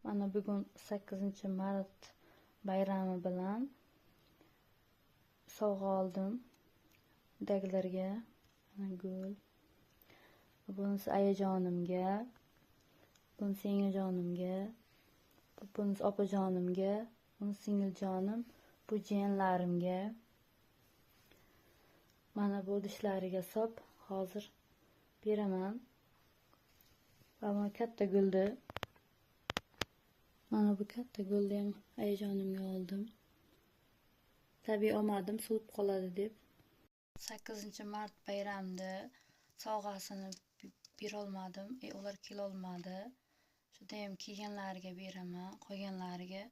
Mana bugun 8-mart bayrami bilan sovg'a oldim uydagilarga. Mana gul. Bunisi ayajonimga, bunisi yengajonimga, bunisi opajonimga, bunisi singiljonim, bu jiyanlarimga. Mana bu idishlariga solib hozir beraman. Va mana katta gulni, mana bu katta gulni ham ayajonimga oldim. Tabiiy olmadim, so'lib qoladi deb. 8-mart bayramida sovg'asini berolmadim, ular kelolmadi. Shunda ham kelganlarga beraman, qolganlarga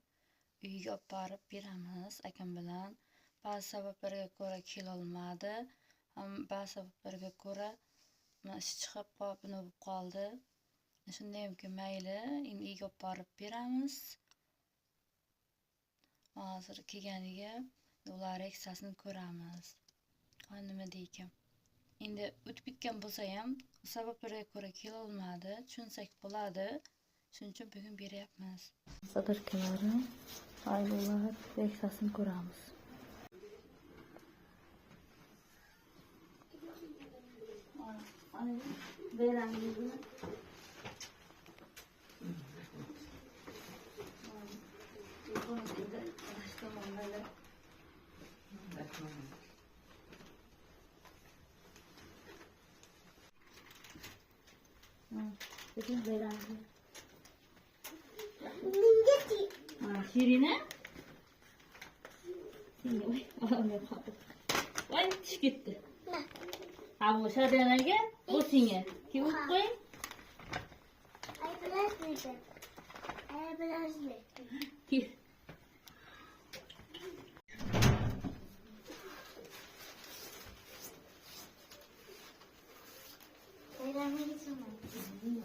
uyga olib borib beramiz akam bilan. Ba'zi sabablarga ko'ra kelolmadi, ba'zi sabablarga ko'ra ish chiqib qolib, nima bo'lib qoldi. Shunda hamki mayli, uyga olib borib beramiz. Hozir kelganiga ular eksasini ko'ramiz. Nima deykan. Endi o'tib ketgan bo'lsa ham sabablarga ko'ra kelolmadi, tushunsak bo'ladi. Shuning uchun bugun beryapmiz. Sadirkalari, ayollar eksasini ko'ramiz. Şirine. Vay, tushib ketdi. Ha, bu Shadanaga, bu senga. Kim qo'y? Ay bilasizmi?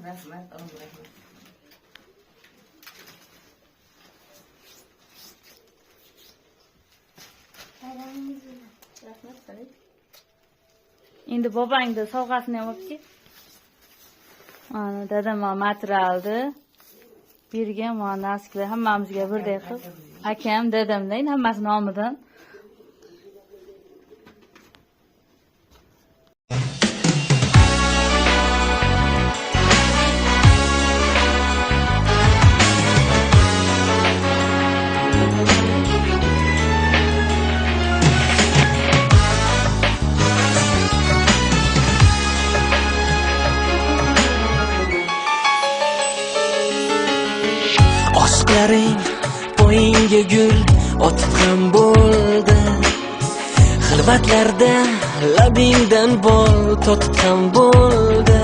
Rahmat, Alloh rahmat. Rahmat qilib. Endi bobangni sovg'asini ham olib ket. Mana dadam materialni bergan, mana nasklar hammamizga birdek qilib. Akam, dadamdan hammasi nomidan. Oshqlaring poyingga gul otgan bo'ldi. Xilvatlarda labingdan bol totgan bo'ldi.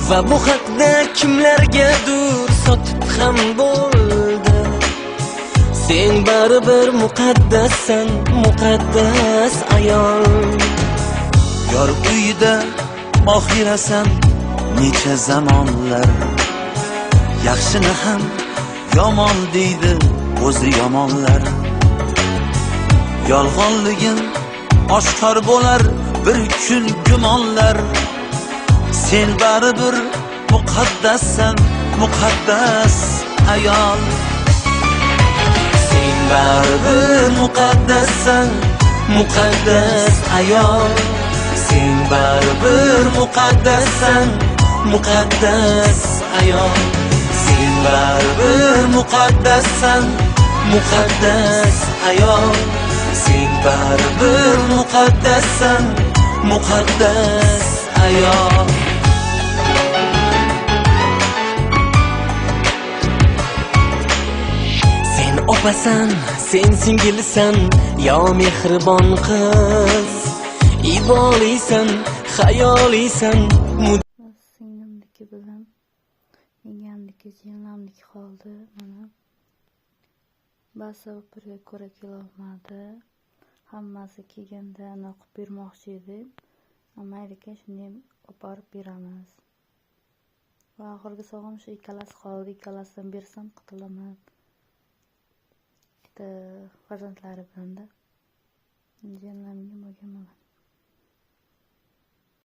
Va bu haqda kimlargadir sotib ham bo'ldi. Sen baribir muqaddassan, muqaddas ayol. Yor uyda oxirasan necha zamonlar. Yaxshini ham yomon deydi o'zi yomonlar. Yolg'onligin oshkor bo'lar bir kun gumonlar. Sen baribir muqaddassan, muqaddas ayol. Sen baribir muqaddassan, muqaddas ayol. Sen baribir muqaddassan, muqaddas ayol. Sen baribir muqaddassan, muqaddas ayol. Sen baribir muqaddassan, muqaddas ayol. Sen opasan, sen singilsan, yo mehribon qiz. Ibolisan, xayolisan, Singlimniki bilan yengamniki, jiyanlamniki qoldi. Mana ba'zi sabablarga ko'ra kelolmadi. Hammasi kelganda qilib bermoqchi edi. Mayli ekan, shuni ham olib borib beramiz. Va oxirgi sovg'am shu ikkalasi qoldi. Ikkalasidan bersam qutulaman. Bitta farzandlari bilan-da. Jiyanlarimga bo'lgan mana.